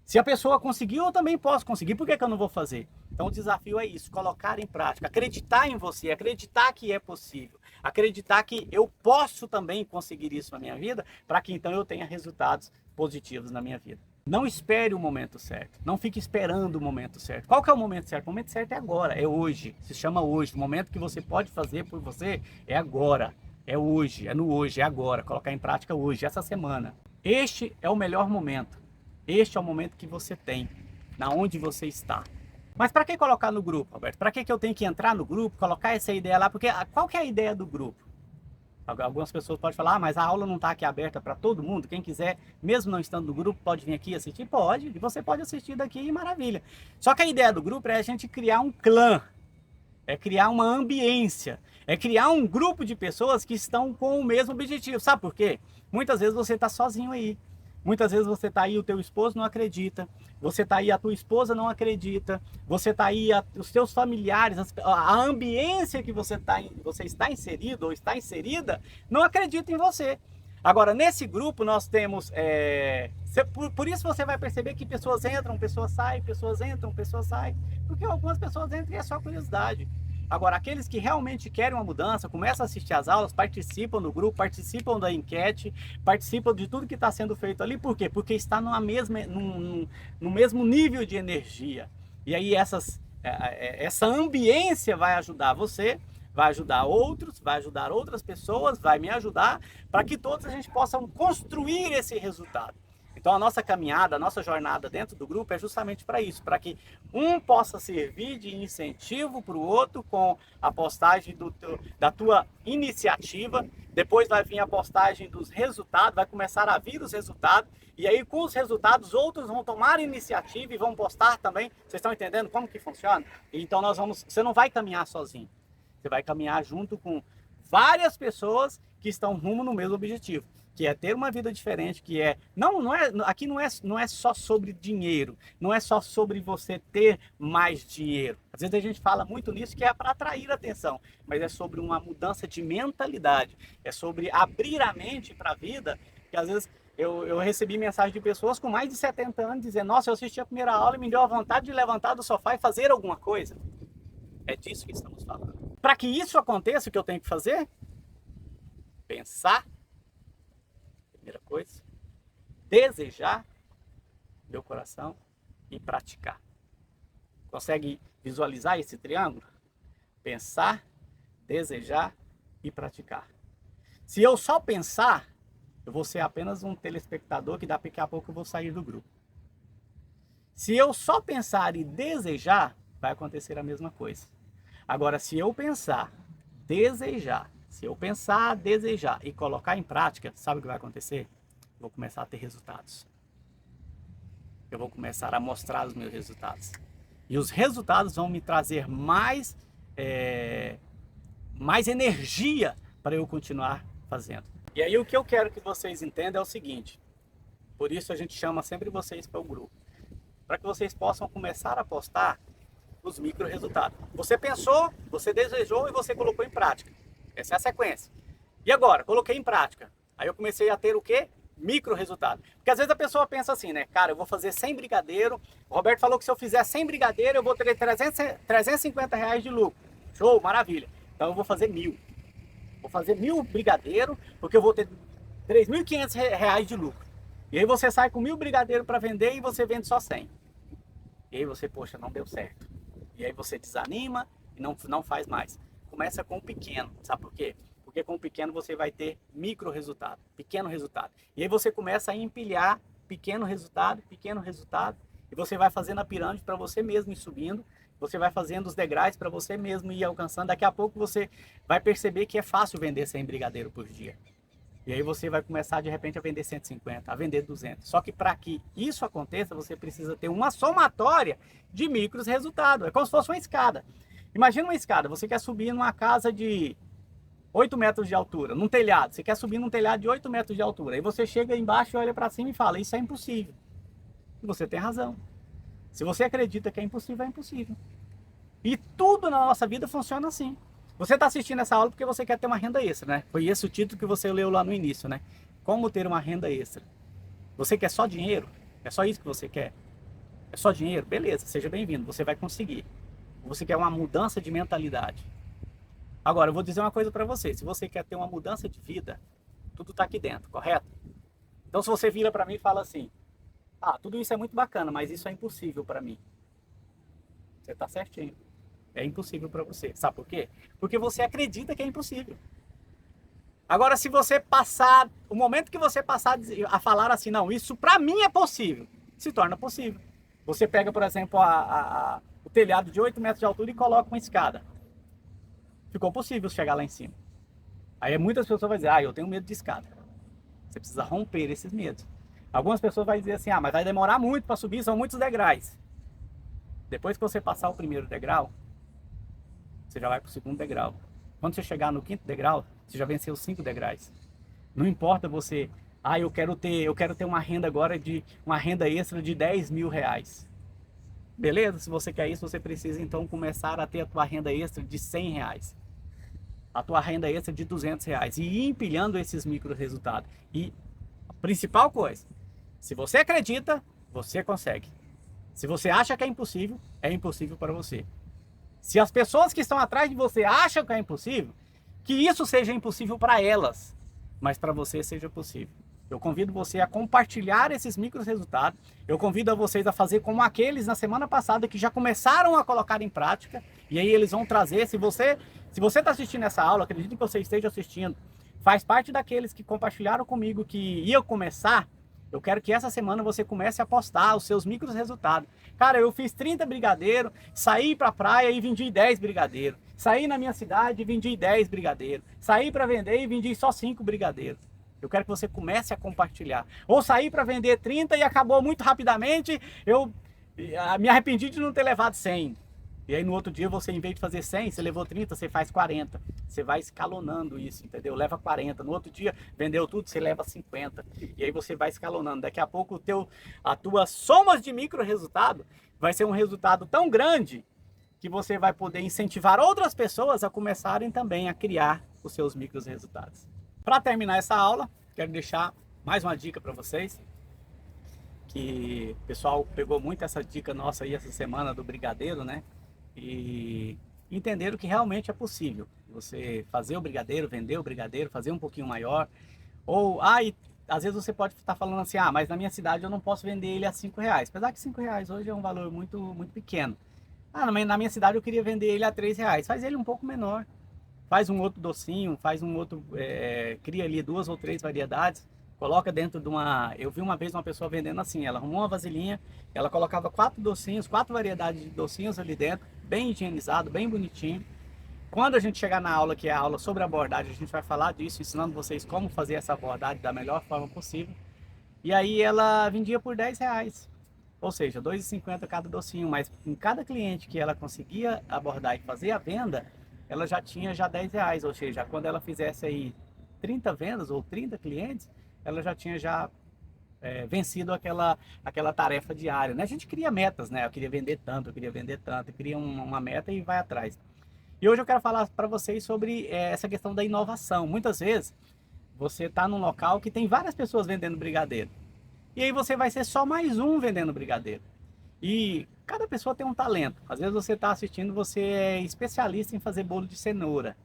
Se a pessoa conseguiu, eu também posso conseguir. Por que eu não vou fazer? Então o desafio é isso, colocar em prática, acreditar em você, acreditar que é possível, acreditar que eu posso também conseguir isso na minha vida, para que então eu tenha resultados positivos na minha vida. Não espere o momento certo, não fique esperando o momento certo. Qual que é o momento certo? O momento certo é agora, é hoje, se chama hoje. O momento que você pode fazer por você é agora, é hoje, é no hoje, é agora. Colocar em prática hoje, essa semana. Este é o melhor momento, este é o momento que você tem, na onde você está. Mas para que colocar no grupo, Roberto? Para que eu tenho que entrar no grupo, colocar essa ideia lá? Porque qual que é a ideia do grupo? Algumas pessoas podem falar, mas a aula não está aqui aberta para todo mundo. Quem quiser, mesmo não estando no grupo, pode vir aqui assistir? Pode, e você pode assistir daqui, maravilha. Só que a ideia do grupo é a gente criar um clã, é criar uma ambiência, é criar um grupo de pessoas que estão com o mesmo objetivo. Sabe por quê? Muitas vezes você está sozinho aí. Muitas vezes você está aí, o teu esposo não acredita, você está aí, a tua esposa não acredita, você está aí, os teus familiares, a ambiência que você está inserido ou está inserida, não acredita em você. Agora, nesse grupo nós temos, por isso você vai perceber que pessoas entram, pessoas saem, pessoas entram, pessoas saem, porque algumas pessoas entram e é só curiosidade. Agora, aqueles que realmente querem uma mudança, começam a assistir às aulas, participam do grupo, participam da enquete, participam de tudo que está sendo feito ali. Por quê? Porque está no mesmo nível de energia. E aí essa ambiência vai ajudar você, vai ajudar outros, vai ajudar outras pessoas, vai me ajudar, para que todos a gente possa construir esse resultado. Então a nossa caminhada, a nossa jornada dentro do grupo é justamente para isso, para que um possa servir de incentivo para o outro com a postagem da tua iniciativa, depois vai vir a postagem dos resultados, vai começar a vir os resultados, e aí com os resultados outros vão tomar iniciativa e vão postar também. Vocês estão entendendo como que funciona? Então você não vai caminhar sozinho, você vai caminhar junto com várias pessoas que estão rumo no mesmo objetivo. que é ter uma vida diferente, que é aqui não é só sobre dinheiro, não é só sobre você ter mais dinheiro. Às vezes a gente fala muito nisso que é para atrair atenção, mas é sobre uma mudança de mentalidade, é sobre abrir a mente para a vida, que às vezes eu recebi mensagem de pessoas com mais de 70 anos dizendo: nossa, eu assisti a primeira aula e me deu a vontade de levantar do sofá e fazer alguma coisa. É disso que estamos falando. Para que isso aconteça, o que eu tenho que fazer? Pensar, primeira coisa, desejar, meu coração, e praticar. Consegue visualizar esse triângulo? Pensar, desejar e praticar. Se eu só pensar, eu vou ser apenas um telespectador que daqui a pouco eu vou sair do grupo. Se eu só pensar e desejar, vai acontecer a mesma coisa. Agora, se eu pensar, desejar, e colocar em prática, sabe o que vai acontecer? Eu vou começar a ter resultados. Eu vou começar a mostrar os meus resultados. E os resultados vão me trazer mais energia para eu continuar fazendo. E aí o que eu quero que vocês entendam é o seguinte. Por isso a gente chama sempre vocês para o grupo. Para que vocês possam começar a postar os micro resultados. Você pensou, você desejou e você colocou em prática. Essa é a sequência. E agora, coloquei em prática. Aí eu comecei a ter o quê? Micro resultado. Porque às vezes a pessoa pensa assim, né? Cara, eu vou fazer 100 brigadeiro. O Roberto falou que se eu fizer 100 brigadeiro, eu vou ter 350 reais de lucro. Show, maravilha. Então eu vou fazer 1.000. Vou fazer 1.000 brigadeiro, porque eu vou ter 3.500 reais de lucro. E aí você sai com 1.000 brigadeiro para vender e você vende só 100. E aí você, poxa, não deu certo. E aí você desanima e não faz mais. Começa com o pequeno, sabe por quê? Porque com o pequeno você vai ter micro resultado, pequeno resultado. E aí você começa a empilhar pequeno resultado, e você vai fazendo a pirâmide para você mesmo ir subindo, você vai fazendo os degraus para você mesmo ir alcançando. Daqui a pouco você vai perceber que é fácil vender 100 brigadeiro por dia. E aí você vai começar de repente a vender 150, a vender 200. Só que para que isso aconteça, você precisa ter uma somatória de micros resultados. É como se fosse uma escada. Imagina uma escada, você quer subir numa casa de 8 metros de altura, num telhado. Você quer subir num telhado de 8 metros de altura. Aí você chega embaixo e olha para cima e fala: isso é impossível. E você tem razão. Se você acredita que é impossível, é impossível. E tudo na nossa vida funciona assim. Você está assistindo essa aula porque você quer ter uma renda extra, né? Foi esse o título que você leu lá no início, né? Como ter uma renda extra. Você quer só dinheiro? É só isso que você quer? É só dinheiro? Beleza, seja bem-vindo, você vai conseguir. Você quer uma mudança de mentalidade. Agora, eu vou dizer uma coisa para você. Se você quer ter uma mudança de vida, tudo está aqui dentro, correto? Então, se você vira para mim e fala assim: ah, tudo isso é muito bacana, mas isso é impossível para mim. Você está certinho. É impossível para você. Sabe por quê? Porque você acredita que é impossível. Agora, se você passar, o momento que você passar a falar assim: não, isso para mim é possível, se torna possível. Você pega, por exemplo, o telhado de 8 metros de altura e coloca uma escada. Ficou possível chegar lá em cima. Aí muitas pessoas vão dizer: ah, eu tenho medo de escada. Você precisa romper esses medos. Algumas pessoas vão dizer assim: ah, mas vai demorar muito para subir, são muitos degraus. Depois que você passar o primeiro degrau, você já vai para o segundo degrau. Quando você chegar no quinto degrau, você já venceu os 5 degraus. Não importa você: ah, eu quero ter uma renda agora uma renda extra de 10.000 reais. Beleza? Se você quer isso, você precisa então começar a ter a tua renda extra de 100 reais. A tua renda extra de 200 reais. E ir empilhando esses micro resultados. E a principal coisa: se você acredita, você consegue. Se você acha que é impossível para você. Se as pessoas que estão atrás de você acham que é impossível, que isso seja impossível para elas, mas para você seja possível. Eu convido você a compartilhar esses micros resultados. Eu convido a vocês a fazer como aqueles na semana passada que já começaram a colocar em prática. E aí eles vão trazer. Se você está assistindo essa aula, acredito que você esteja assistindo, faz parte daqueles que compartilharam comigo que ia começar. Eu quero que essa semana você comece a postar os seus micros resultados. Cara, eu fiz 30 brigadeiros, saí para a praia e vendi 10 brigadeiros. Saí na minha cidade e vendi 10 brigadeiros. Saí para vender e vendi só 5 brigadeiros. Eu quero que você comece a compartilhar. Ou sair para vender 30 e acabou muito rapidamente, eu me arrependi de não ter levado 100. E aí no outro dia você, em vez de fazer 100, você levou 30, você faz 40. Você vai escalonando isso, entendeu? Leva 40. No outro dia, vendeu tudo, você leva 50. E aí você vai escalonando. Daqui a pouco a tua soma de micro resultado vai ser um resultado tão grande que você vai poder incentivar outras pessoas a começarem também a criar os seus micros resultados. Para terminar essa aula, quero deixar mais uma dica para vocês, que o pessoal pegou muito essa dica nossa aí essa semana do brigadeiro, né? E entenderam que realmente é possível você fazer o brigadeiro, vender o brigadeiro, fazer um pouquinho maior. Ou, e às vezes você pode estar falando assim, mas na minha cidade eu não posso vender ele a R$5. Apesar que R$5 hoje é um valor muito, muito pequeno. Na minha cidade eu queria vender ele a R$3. Faz ele um pouco menor. Faz um outro docinho, faz um outro, cria ali 2 ou 3 variedades, coloca dentro de uma... Eu vi uma vez uma pessoa vendendo assim, ela arrumou uma vasilhinha, ela colocava 4 docinhos, 4 variedades de docinhos ali dentro, bem higienizado, bem bonitinho. Quando a gente chegar na aula, que é a aula sobre abordagem, a gente vai falar disso, ensinando vocês como fazer essa abordagem da melhor forma possível. E aí ela vendia por R$10, ou seja, R$2,50 cada docinho, mas em cada cliente que ela conseguia abordar e fazer a venda, ela já tinha R$10, ou seja, quando ela fizesse aí 30 vendas ou 30 clientes, ela já tinha vencido aquela tarefa diária, né? A gente cria metas, né? Eu queria vender tanto, eu queria vender tanto, cria uma meta e vai atrás. E hoje eu quero falar para vocês sobre essa questão da inovação. Muitas vezes você está num local que tem várias pessoas vendendo brigadeiro, e aí você vai ser só mais um vendendo brigadeiro. E cada pessoa tem um talento. Às vezes você está assistindo, você é especialista em fazer bolo de cenoura.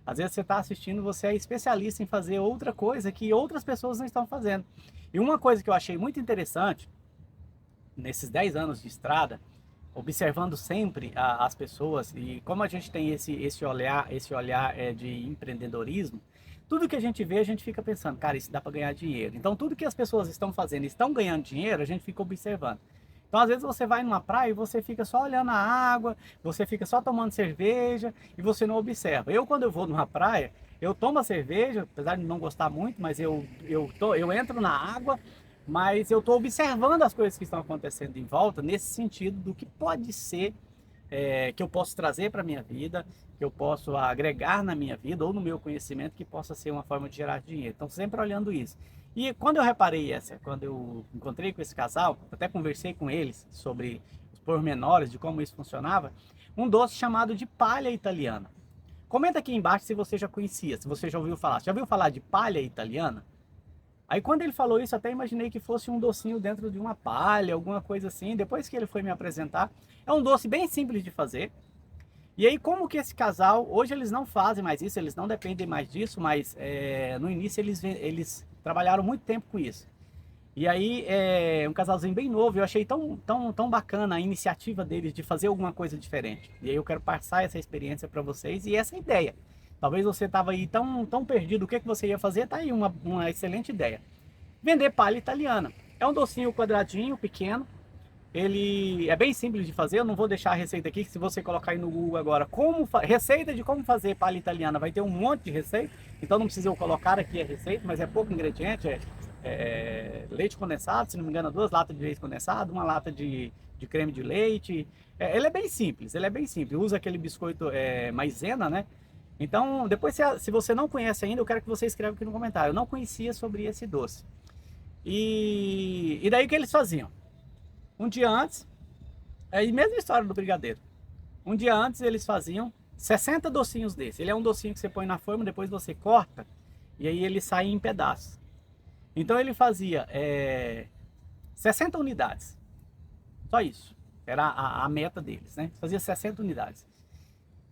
Às vezes você está assistindo, você é especialista em fazer outra coisa que outras pessoas não estão fazendo. E uma coisa que eu achei muito interessante, nesses 10 anos de estrada, observando sempre as pessoas, e como a gente tem esse olhar de empreendedorismo, tudo que a gente vê, a gente fica pensando, cara, isso dá para ganhar dinheiro. Então tudo que as pessoas estão fazendo, estão ganhando dinheiro, a gente fica observando. Então, às vezes você vai numa praia e você fica só olhando a água, você fica só tomando cerveja e você não observa. Eu, quando eu vou numa praia, eu tomo a cerveja, apesar de não gostar muito, mas eu entro na água, mas eu estou observando as coisas que estão acontecendo em volta, nesse sentido do que pode ser, que eu posso trazer para a minha vida, que eu posso agregar na minha vida ou no meu conhecimento, que possa ser uma forma de gerar dinheiro. Então, sempre olhando isso. E quando eu reparei quando eu encontrei com esse casal, até conversei com eles sobre os pormenores de como isso funcionava, um doce chamado de palha italiana. Comenta aqui embaixo se você já conhecia, se você já ouviu falar. Já ouviu falar de palha italiana? Aí quando ele falou isso, até imaginei que fosse um docinho dentro de uma palha, alguma coisa assim. Depois que ele foi me apresentar, é um doce bem simples de fazer. E aí, como que esse casal, hoje eles não fazem mais isso, eles não dependem mais disso, mas no início eles trabalharam muito tempo com isso. E aí, um casalzinho bem novo, eu achei tão bacana a iniciativa deles de fazer alguma coisa diferente. E aí eu quero passar essa experiência para vocês e essa ideia. Talvez você estava aí tão perdido, o que você ia fazer? Tá aí uma excelente ideia. Vender palha italiana. É um docinho quadradinho, pequeno. Ele é bem simples de fazer, eu não vou deixar a receita aqui, que se você colocar aí no Google agora, receita de como fazer palha italiana, vai ter um monte de receita, então não precisa eu colocar aqui a receita, mas é pouco ingrediente, leite condensado, se não me engano, 2 latas de leite condensado, 1 lata de creme de leite, ele é bem simples, usa aquele biscoito maisena, né? Então, depois se você não conhece ainda, eu quero que você escreva aqui no comentário, eu não conhecia sobre esse doce. E daí o que eles faziam? Um dia antes, é a mesma história do brigadeiro. Um dia antes eles faziam 60 docinhos desse. Ele é um docinho que você põe na forma, depois você corta e aí ele sai em pedaços. Então ele fazia 60 unidades. Só isso. Era a meta deles, né? Fazia 60 unidades.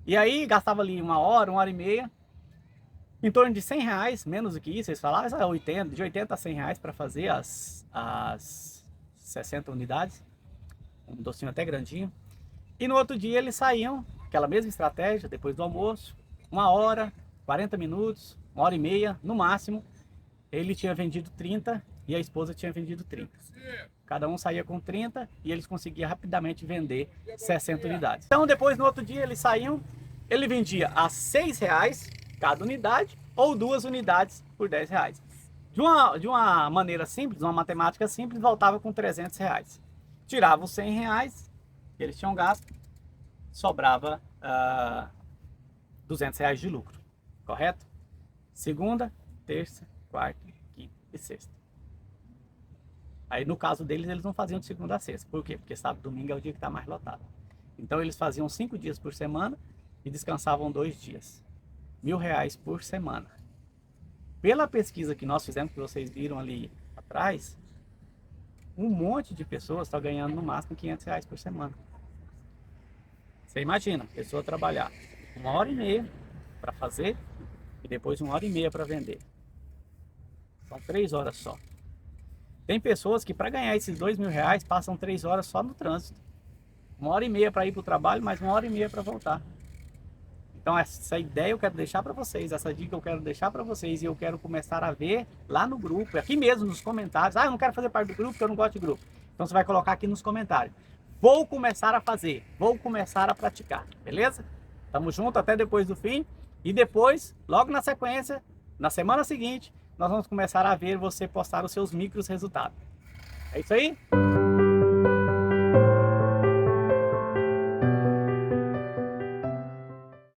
E aí gastava ali 1 hora, 1 hora e meia. Em torno de R$100, menos do que isso, eles falavam, de 80 a R$100 para fazer as 60 unidades, um docinho até grandinho. E no outro dia eles saíam, aquela mesma estratégia, depois do almoço, 1 hora, 40 minutos, 1 hora e meia, no máximo. Ele tinha vendido 30 e a esposa tinha vendido 30. Cada um saía com 30 e eles conseguiam rapidamente vender 60 unidades. Então depois, no outro dia, eles saíam, ele vendia a R$6 cada unidade ou 2 unidades por R$10. De uma maneira simples, uma matemática simples, voltava com R$300. Tirava os R$100 que eles tinham gasto sobrava R$ 200 de lucro, correto? Segunda, terça, quarta, quinta e sexta. Aí no caso deles, eles não faziam de segunda a sexta. Por quê? Porque sábado e domingo é o dia que está mais lotado. Então eles faziam 5 dias por semana e descansavam 2 dias. R$ 1.000 por semana. Pela pesquisa que nós fizemos, que vocês viram ali atrás, um monte de pessoas está ganhando no máximo R$ 500 por semana. Você imagina, a pessoa trabalhar 1h30 para fazer e depois 1h30 para vender. São 3 horas só. Tem pessoas que para ganhar esses R$ 2.000 passam 3 horas só no trânsito. 1h30 para ir para o trabalho, mais 1h30 para voltar. Então essa ideia eu quero deixar para vocês, essa dica eu quero deixar para vocês e eu quero começar a ver lá no grupo, aqui mesmo nos comentários. Ah, eu não quero fazer parte do grupo porque eu não gosto de grupo. Então você vai colocar aqui nos comentários. Vou começar a fazer, vou começar a praticar, beleza? Tamo junto até depois do fim e depois, logo na sequência, na semana seguinte, nós vamos começar a ver você postar os seus micros resultados. É isso aí?